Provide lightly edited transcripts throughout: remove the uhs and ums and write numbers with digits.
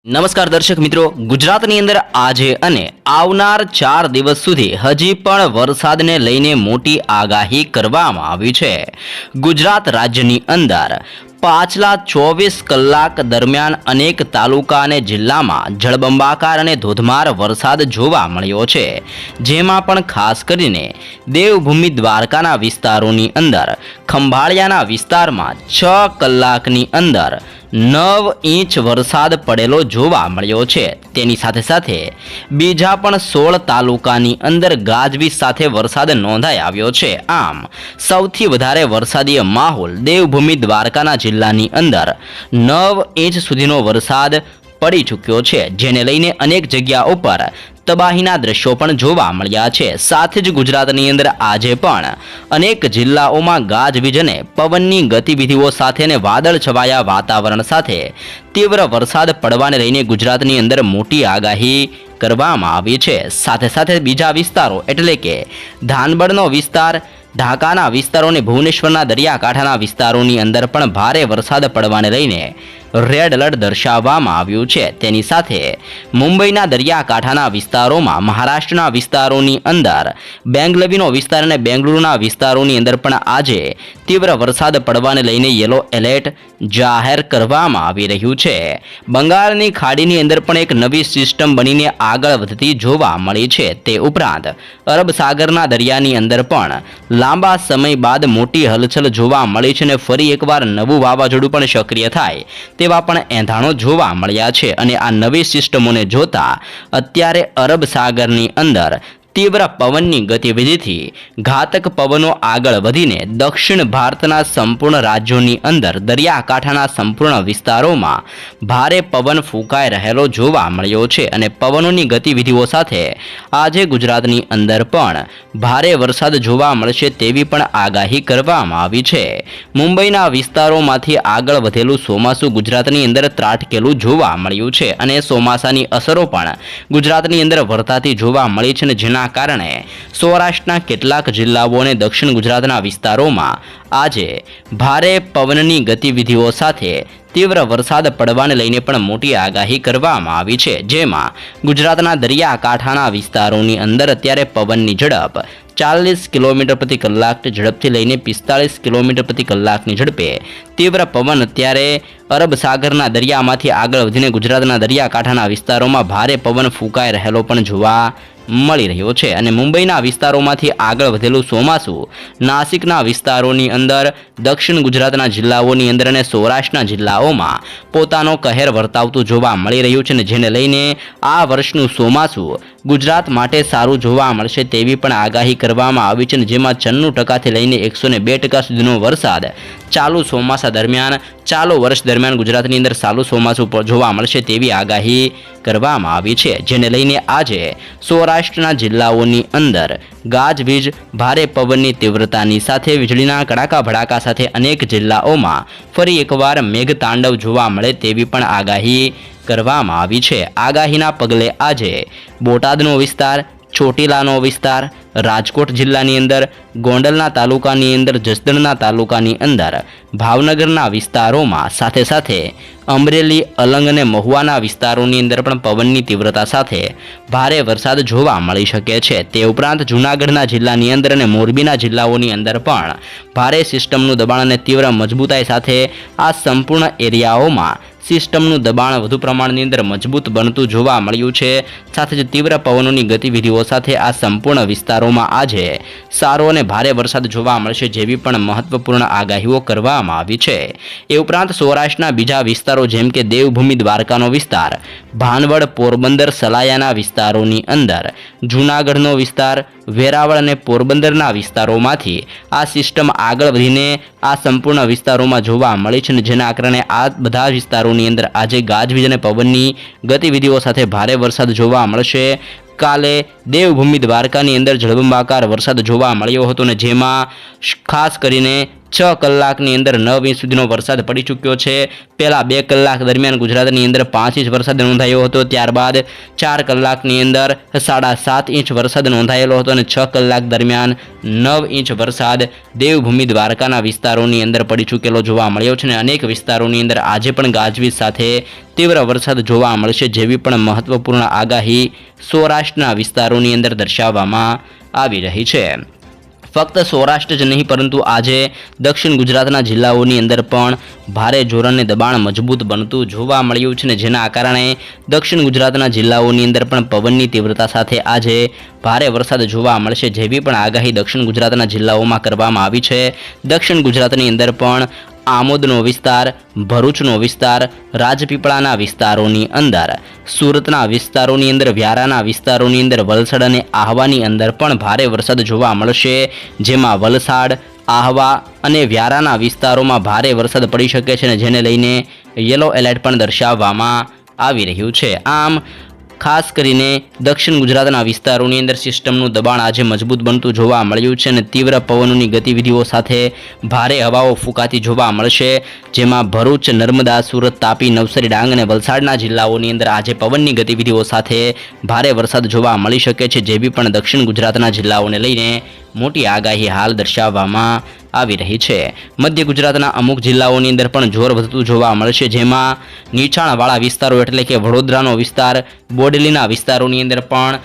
નમસ્કાર દર્શક મિત્રો, ગુજરાતની અંદર આજે અને આવનાર 4 દિવસ સુધી હજી પણ વરસાદને લઈને મોટી આગાહી કરવામાં આવી છે। ગુજરાત રાજ્યની અંદર પાછલા 24 કલાક દરમિયાન અનેક તાલુકા અને જિલ્લામાં જળબંબાકાર અને ધોધમાર વરસાદ જોવા મળ્યો છે, જેમાં પણ ખાસ કરીને દેવભૂમિ દ્વારકાના વિસ્તારોની અંદર ખંભાળિયાના વિસ્તારમાં 6 કલાકની અંદર 9 ઇંચ વરસાદ પડેલો જોવા મળ્યો છે। તેની સાથે સાથે બીજા પણ 16 તાલુકાની અંદર ગાજવીજ સાથે વરસાદ નોંધાઈ આવ્યો છે। આમ સૌથી વધારે વરસાદીય માહોલ દેવભૂમિ દ્વારકાના જિલ્લાની અંદર 9 ઇંચ સુધીનો વરસાદ પડી ચૂક્યો છે, જેને લઈને અનેક જગ્યાઓ પર તબાહીના દ્રશ્યો પણ જોવા મળ્યા છે। સાથે જ ગુજરાતની અંદર આજે પણ અનેક જિલ્લાઓમાં ગાજવીજ અને પવનની ગતિવિધિઓ સાથે અને વાદળ છવાયા વાતાવરણ સાથે તીવ્ર વરસાદ પડવાને લઈને ગુજરાતની અંદર મોટી આગાહી કરવામાં આવી છે। સાથે સાથે બીજા વિસ્તારો એટલે કે ધાનબડનો વિસ્તાર, ઢાકાના વિસ્તારો અને ભુવનેશ્વરના દરિયાકાંઠાના વિસ્તારોની અંદર પણ ભારે વરસાદ પડવાને લઈને રેડ એલર્ટ દર્શાવવામાં આવ્યું છે। તેની સાથે મુંબઈના દરિયાકાંઠાના વિસ્તારોમાં, મહારાષ્ટ્રના વિસ્તારોની અંદર બેંગલવીનો વિસ્તાર અને બેંગલુરુના વિસ્તારોની અંદર પણ આજે તીવ્ર વરસાદ પડવાને લઈને યલો એલર્ટ જાહેર કરવામાં આવી રહ્યું છે। બંગાળની ખાડીની અંદર પણ એક નવી સિસ્ટમ બનીને આગળ વધતી જોવા મળી છે। તે ઉપરાંત અરબ સાગરના દરિયાની અંદર પણ લાંબા સમય બાદ મોટી હલચલ જોવા મળી છે અને ફરી એકવાર નવું વાવાઝોડું પણ સક્રિય થાય તેવા પણ એંધાણો જોવા મળ્યા છે। અને આ નવી સિસ્ટમોને જોતા અત્યારે અરબ સાગરની અંદર તીવ્ર પવનની ગતિવિધિથી ઘાતક પવનો આગળ વધીને દક્ષિણ ભારતના સંપૂર્ણ રાજ્યોની અંદર દરિયાકાંઠાના સંપૂર્ણ વિસ્તારોમાં ભારે પવન ફૂંકાઈ રહેલો જોવા મળ્યો છે। અને પવનોની ગતિવિધિઓ સાથે આજે ગુજરાતની અંદર પણ ભારે વરસાદ જોવા મળશે તેવી પણ આગાહી કરવામાં આવી છે। મુંબઈના વિસ્તારોમાંથી આગળ વધેલું ચોમાસું ગુજરાતની અંદર ત્રાટકેલું જોવા મળ્યું છે અને ચોમાસાની અસરો પણ ગુજરાતની અંદર વર્તાતી જોવા મળી છે, અને જેના કારણે સૌરાષ્ટ્રના કેટલાક જિલ્લાઓ અને દક્ષિણ ગુજરાતના વિસ્તારોમાં આજે ભારે પવનની ગતિવિધિઓ સાથે તીવ્ર વરસાદ પડવાને લઈને પણ મોટી આગાહી કરવામાં આવી છે। જેમાં ગુજરાતના દરિયાકાંઠાના વિસ્તારોની અંદર અત્યારે પવનની ઝડપ 40 કિલોમીટર પ્રતિ કલાકની ઝડપથી લઈને 45 કિલોમીટર પ્રતિ કલાકની ઝડપે તીવ્ર પવન અત્યારે અરબ સાગરના દરિયામાંથી આગળ વધીને ગુજરાતના દરિયાકાંઠાના વિસ્તારોમાં ભારે પવન ફૂંકાઈ રહેલો પણ જોવા મળી રહ્યો છે। અને મુંબઈના વિસ્તારોમાંથી આગળ વધેલું ચોમાસું નાસિકના વિસ્તારોની અંદર, દક્ષિણ ગુજરાતના જિલ્લાઓની અંદર અને સૌરાષ્ટ્રના જિલ્લાઓમાં પોતાનો કહેર વર્તાવતું જોવા મળી રહ્યું છે, અને જેને લઈને આ વર્ષનું ચોમાસું ગુજરાત માટે સારું જોવા મળશે તેવી પણ આગાહી કરવામાં આવી છે, જેમાં 94% લઈને 102% સુધીનો વરસાદ ચાલુ ચોમાસા દરમિયાન, ચાલુ વર્ષ દરમિયાન ગુજરાતની અંદર સારું ચોમાસું જોવા મળશે તેવી આગાહી કરવામાં આવી છે। જેને લઈને આજે સૌરાષ્ટ્રના જિલ્લાઓની અંદર ગાજવીજ, ભારે પવનની તીવ્રતાની સાથે વીજળીના કડાકા ભડાકા સાથે અનેક જિલ્લાઓમાં ફરી એકવાર મેઘતાંડવ જોવા મળે તેવી પણ આગાહી કરવામાં આવી છે। આગાહીના પગલે આજે બોટાદનો વિસ્તાર, ચોટીલાનો વિસ્તાર, રાજકોટ જિલ્લાની અંદર, ગોંડલના તાલુકાની અંદર, જસદણના તાલુકાની અંદર, ભાવનગરના વિસ્તારોમાં, સાથે સાથે અમરેલી, અલંગ અને મહુવાના વિસ્તારોની અંદર પણ પવનની તીવ્રતા સાથે ભારે વરસાદ જોવા મળી શકે છે। તે ઉપરાંત જૂનાગઢના જિલ્લાની અંદર અને મોરબીના જિલ્લાઓની અંદર પણ ભારે સિસ્ટમનું દબાણ અને તીવ્ર મજબૂતાઈ સાથે આ સંપૂર્ણ એરિયાઓમાં સિસ્ટમનું દબાણ વધુ પ્રમાણની અંદર મજબૂત બનતું જોવા મળ્યું છે। સાથે જ તીવ્ર પવનોની ગતિવિધિઓ સાથે આ સંપૂર્ણ વિસ્તારોમાં આજે સારો અને ભારે વરસાદ જોવા મળશે જેવી પણ મહત્વપૂર્ણ આગાહીઓ કરવામાં આવી છે। એ ઉપરાંત સૌરાષ્ટ્રના બીજા વિસ્તારો જેમ કે દેવભૂમિ દ્વારકાનો વિસ્તાર, ભાનવડ, પોરબંદર, સલાયાના વિસ્તારોની અંદર, જૂનાગઢનો વિસ્તાર, વેરાવળ અને પોરબંદરના વિસ્તારોમાંથી આ સિસ્ટમ આગળ વધીને આ સંપૂર્ણ વિસ્તારોમાં જોવા મળી છે, જેના કારણે આ બધા વિસ્તારોની અંદર આજે ગાજવીજ અને પવનની ગતિવિધિઓ સાથે ભારે વરસાદ જોવા મળશે। કાલે દેવભૂમિ દ્વારકાની અંદર જળબંબાકાર વરસાદ જોવા મળ્યો હતો, અને જેમાં ખાસ કરીને 6 કલાકની અંદર 9 ઇંચ સુધીનો વરસાદ પડી ચૂક્યો છે। પહેલા 2 કલાક દરમિયાન ગુજરાતની અંદર 5 ઇંચ વરસાદ નોંધાયો હતો, ત્યારબાદ 4 કલાકની અંદર 7.5 ઇંચ વરસાદ નોંધાયેલો હતો અને 6 કલાક દરમિયાન 9 ઇંચ વરસાદ દેવભૂમિ દ્વારકાના વિસ્તારોની અંદર પડી ચૂકેલો જોવા મળ્યો છે અને અનેક વિસ્તારોની અંદર આજે પણ ગાજવીજ સાથે તીવ્ર વરસાદ જોવા મળશે, જેવી પણ મહત્વપૂર્ણ આગાહી સૌરાષ્ટ્રના વિસ્તારોની અંદર દર્શાવવામાં આવી રહી છે। ફક્ત સૌરાષ્ટ્ર જ નહીં પરંતુ આજે દક્ષિણ ગુજરાતના જિલ્લાઓની અંદર પણ ભારે જોરને દબાણ મજબૂત બનતું જોવા મળ્યું છે ને જેના કારણે દક્ષિણ ગુજરાતના જિલ્લાઓની અંદર પણ પવનની તીવ્રતા સાથે આજે ભારે વરસાદ જોવા મળશે, જેવી પણ આગાહી દક્ષિણ ગુજરાતના જિલ્લાઓમાં કરવામાં આવી છે। દક્ષિણ ગુજરાતની અંદર પણ આમોદનો વિસ્તાર, ભરૂચનો વિસ્તાર, રાજપીપળાના વિસ્તારોની અંદર, સુરતના વિસ્તારોની અંદર, વ્યારાના વિસ્તારોની અંદર, વલસાડ અને આહવાની અંદર પણ ભારે વરસાદ જોવા મળશે, જેમાં વલસાડ, આહવા અને વ્યારાના વિસ્તારોમાં ભારે વરસાદ પડી શકે છે અને જેને લઈને યલો એલર્ટ પણ દર્શાવવામાં આવી રહ્યું છે। આમ ખાસ કરીને દક્ષિણ ગુજરાતના વિસ્તારોની અંદર સિસ્ટમનું દબાણ આજે મજબૂત બનતું જોવા મળ્યું છે અને તીવ્ર પવનોની ગતિવિધિઓ સાથે ભારે હવાઓ ફૂંકાતી જોવા મળશે, જેમાં ભરૂચ, નર્મદા, સુરત, તાપી, નવસારી, ડાંગ અને વલસાડના જિલ્લાઓની અંદર આજે પવનની ગતિવિધિઓ સાથે ભારે વરસાદ જોવા મળી શકે છે, જેવી પણ દક્ષિણ ગુજરાતના જિલ્લાઓને લઈને મોટી આગાહી હાલ દર્શાવવામાં આવી રહી છે। મધ્ય ગુજરાતના અમુક જિલ્લાઓની અંદર પણ જોર વધતું જોવા મળશે, જેમાં નીચાણવાળા વિસ્તારો એટલે કે વડોદરાનો વિસ્તાર, બોડેલીના વિસ્તારોની અંદર પણ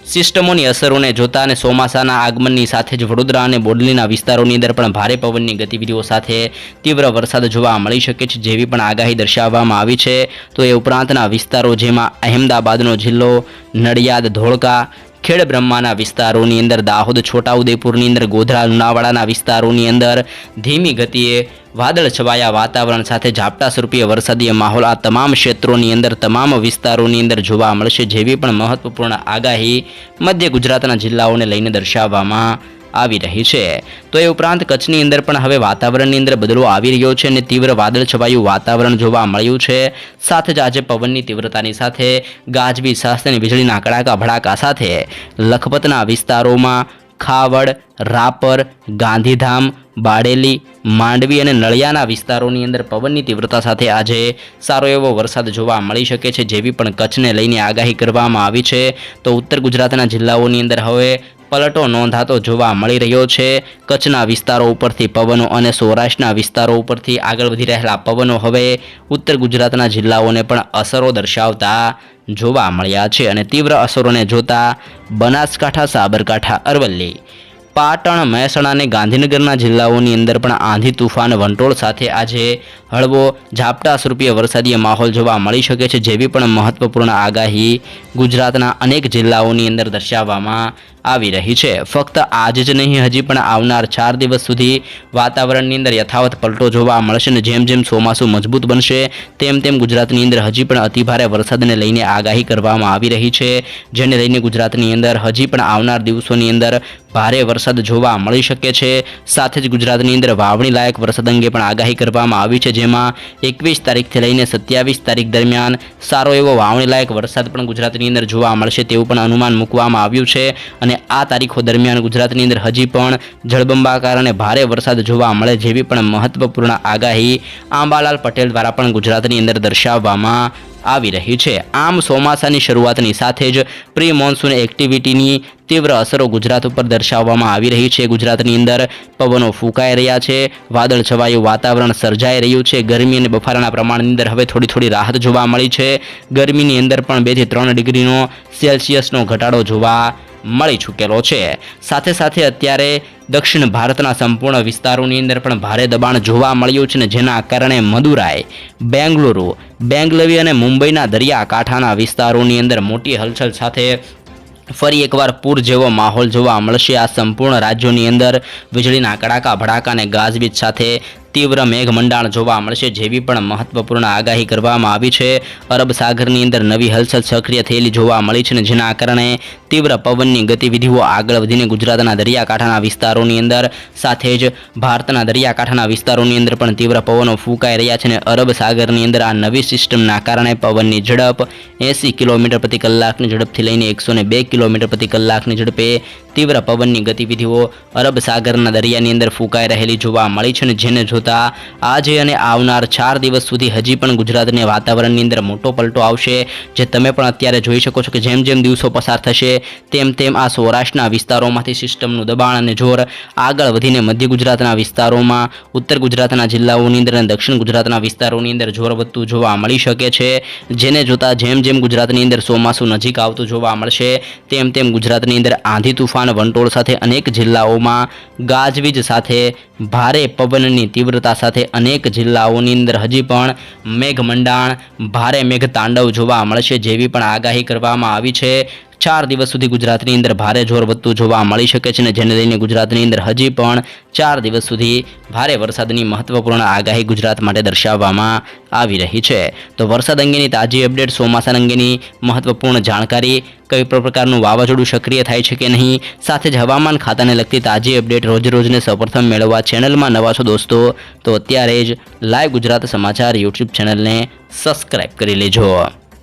સિસ્ટમોની અસરોને જોતા અને ચોમાસાના આગમનની સાથે જ વડોદરા અને બોડેલીના વિસ્તારોની અંદર પણ ભારે પવનની ગતિવિધિઓ સાથે તીવ્ર વરસાદ જોવા મળી શકે છે, જેવી પણ આગાહી દર્શાવવામાં આવી છે। તો એ ઉપરાંતના વિસ્તારો જેમાં અહેમદાબાદનો જિલ્લો, નડિયાદ, ધોળકા, ખેડબ્રહ્માના વિસ્તારોની અંદર, દાહોદ, છોટાઉદેપુરની અંદર, ગોધરા, લુણાવાડાના વિસ્તારોની અંદર ધીમી ગતિએ વાદળ છવાયા વાતાવરણ સાથે ઝાપટા સ્વરૂપીય વરસાદીય માહોલ આ તમામ ક્ષેત્રોની અંદર, તમામ વિસ્તારોની અંદર જોવા મળશે, જેવી પણ મહત્વપૂર્ણ આગાહી મધ્ય ગુજરાતના જિલ્લાઓને લઈને દર્શાવવામાં આવી રહી છે। તો એ ઉપરાંત કચ્છની અંદર પણ હવે વાતાવરણની અંદર બદલો આવી રહ્યો છે અને તીવ્ર વાદળ છવાયું વાતાવરણ જોવા મળ્યું છે, સાથે જ આજે પવનની તીવ્રતાની સાથે ગાજવીજ સાથે વીજળીના કડાકા ભડાકા સાથે લખપતના વિસ્તારોમાં ખાવડ, રાપર, ગાંધીધામ, બાડેલી, માંડવી અને નળિયાના વિસ્તારોની અંદર પવનની તીવ્રતા સાથે આજે સારો એવો વરસાદ જોવા મળી શકે છે, જેવી પણ કચ્છને લઈને આગાહી કરવામાં આવી છે। તો ઉત્તર ગુજરાતના જિલ્લાઓની અંદર હવે પલટો નોંધાતો જોવા મળી રહ્યો છે। કચ્છના વિસ્તારો ઉપરથી પવનો અને સૌરાષ્ટ્રના વિસ્તારો ઉપરથી આગળ વધી રહેલા પવનો હવે ઉત્તર ગુજરાતના જિલ્લાઓને પણ અસરો દર્શાવતા જોવા મળ્યા છે અને તીવ્ર અસરોને જોતા બનાસકાંઠા, સાબરકાંઠા, અરવલ્લી, પાટણ, મહેસાણા અને ગાંધીનગરના જિલ્લાઓની અંદર પણ આંધી, તુફાન, વંટોળ સાથે આજે હળવો ઝાપટા સ્વરૂપીય વરસાદીય માહોલ જોવા મળી શકે છે, જેવી પણ મહત્વપૂર્ણ આગાહી ગુજરાતના અનેક જિલ્લાઓની અંદર દર્શાવવામાં આવી રહી છે। ફક્ત આજ જ નહીં, હજી પણ આવનાર 4 દિવસ સુધી વાતાવરણની અંદર યથાવત પલટો જોવા મળશે અને જેમ જેમ ચોમાસું મજબૂત બનશે તેમ તેમ ગુજરાતની અંદર હજી પણ અતિભારે વરસાદને લઈને આગાહી કરવામાં આવી રહી છે, જેને લઈને ગુજરાતની અંદર હજી પણ આવનાર દિવસોની અંદર ભારે વરસાદ જોવા મળી શકે છે। સાથે જ ગુજરાતની અંદર વાવણી લાયક વરસાદ અંગે પણ આગાહી કરવામાં આવી છે, જેમાં 21 તારીખથી લઈને 27 તારીખ દરમિયાન સારો એવો વાવણી લાયક વરસાદ પણ ગુજરાતની અંદર જોવા મળશે તેવું પણ અનુમાન મૂકવામાં આવ્યું છે અને આ તારીખો દરમિયાન ગુજરાતની અંદર હજી પણ જળબંબાકાર અને ભારે વરસાદ જોવા મળે, જેવી પણ મહત્વપૂર્ણ આગાહી આંબાલાલ પટેલ દ્વારા પણ ગુજરાતની અંદર દર્શાવવામાં આવી રહી છે। આમ ચોમાસાની શરૂઆતની સાથે જ પ્રી મોન્સૂન એક્ટિવિટીની તીવ્ર અસરો ગુજરાત ઉપર દર્શાવવામાં આવી રહી છે। ગુજરાતની અંદર પવનો ફૂંકાઈ રહ્યા છે, વાદળ છવાયું વાતાવરણ સર્જાઈ રહ્યું છે, ગરમી અને બફારાના પ્રમાણની અંદર હવે થોડી રાહત જોવા મળી છે। ગરમીની અંદર પણ 2 થી 3 ડિગ્રીનો સેલ્સિયસનો ઘટાડો જોવા મળી ચૂકેલો છે। સાથે સાથે અત્યારે દક્ષિણ ભારતના સંપૂર્ણ વિસ્તારોની અંદર પણ ભારે દબાણ જોવા મળ્યું છે ને જેના કારણે મદુરાઈ, બેંગલુરુ, બેંગલવી અને મુંબઈના દરિયાકાંઠાના વિસ્તારોની અંદર મોટી હલચલ સાથે ફરી એકવાર પૂર જેવો માહોલ જોવા મળશે। આ સંપૂર્ણ રાજ્યોની અંદર વીજળીના કડાકા ભડાકા અને ગાજવીજ સાથે તીવ્ર મેઘમંડાણ જોવા મળશે, જેવી પણ મહત્વપૂર્ણ આગાહી કરવામાં આવી છે। અરબ સાગરની અંદર નવી હલચલ સક્રિય થયેલી જોવા મળી છે અને જેના કારણે તીવ્ર પવનની ગતિવિધિઓ આગળ વધીને ગુજરાતના દરિયાકાંઠાના વિસ્તારોની અંદર સાથે જ ભારતના દરિયાકાંઠાના વિસ્તારોની અંદર પણ તીવ્ર પવનો ફૂંકાઈ રહ્યા છે અને અરબ સાગરની અંદર આ નવી સિસ્ટમના કારણે પવનની ઝડપ 80 કિલોમીટર પ્રતિ કલાકની ઝડપથી લઈને 102 કિલોમીટર પ્રતિ કલાકની ઝડપે તીવ્ર પવનની ગતિવિધિઓ અરબ સાગરના દરિયાની અંદર ફૂંકાઈ રહેલી જોવા મળી છે, અને જેને જોતા આજે અને આવનાર 4 દિવસ સુધી હજી પણ ગુજરાતના વાતાવરણની અંદર મોટો પલટો આવશે, જે તમે પણ અત્યારે જોઈ શકો છો કે જેમ જેમ દિવસો પસાર થશે તેમ તેમ આ સૌરાષ્ટ્રના વિસ્તારોમાંથી સિસ્ટમનું દબાણ અને જોર આગળ વધીને મધ્ય ગુજરાતના વિસ્તારોમાં, ઉત્તર ગુજરાતના જિલ્લાઓની અંદર અને દક્ષિણ ગુજરાતના વિસ્તારોની અંદર જોર વધતું જોવા મળી શકે છે, જેને જોતા જેમ જેમ ગુજરાતની અંદર ચોમાસું નજીક આવતું જોવા મળશે તેમ તેમ ગુજરાતની અંદર આંધી તુફાન વંટોળ સાથે અનેક જિલ્લાઓમાં ગાજવીજ સાથે ભારે પવનની તીવ્રતા સાથે અનેક જિલ્લાઓની અંદર હજી પણ મેઘમંડાણ, ભારે મેઘતાંડવ જોવા મળશે, જેવી પણ આગાહી કરવામાં આવી છે। 4 દિવસ સુધી ગુજરાતની અંદર ભારે જોર વધતું જોવા મળી શકે છે, અને જેને લઈને ગુજરાતની અંદર હજી પણ 4 દિવસ સુધી ભારે વરસાદની મહત્વપૂર્ણ આગાહી ગુજરાત માટે દર્શાવવામાં આવી રહી છે। તો વરસાદ અંગેની તાજી અપડેટ, ચોમાસા અંગેની મહત્વપૂર્ણ જાણકારી, કઈ પ્રકારનું વાવાઝોડું સક્રિય થાય છે કે નહીં, સાથે જ હવામાન ખાતાને લગતી તાજી અપડેટ રોજને સૌપ્રથમ મેળવવા ચેનલમાં નવા છો દોસ્તો તો અત્યારે જ લાઈવ ગુજરાત સમાચાર યુટ્યુબ ચેનલને સબસ્ક્રાઈબ કરી લેજો।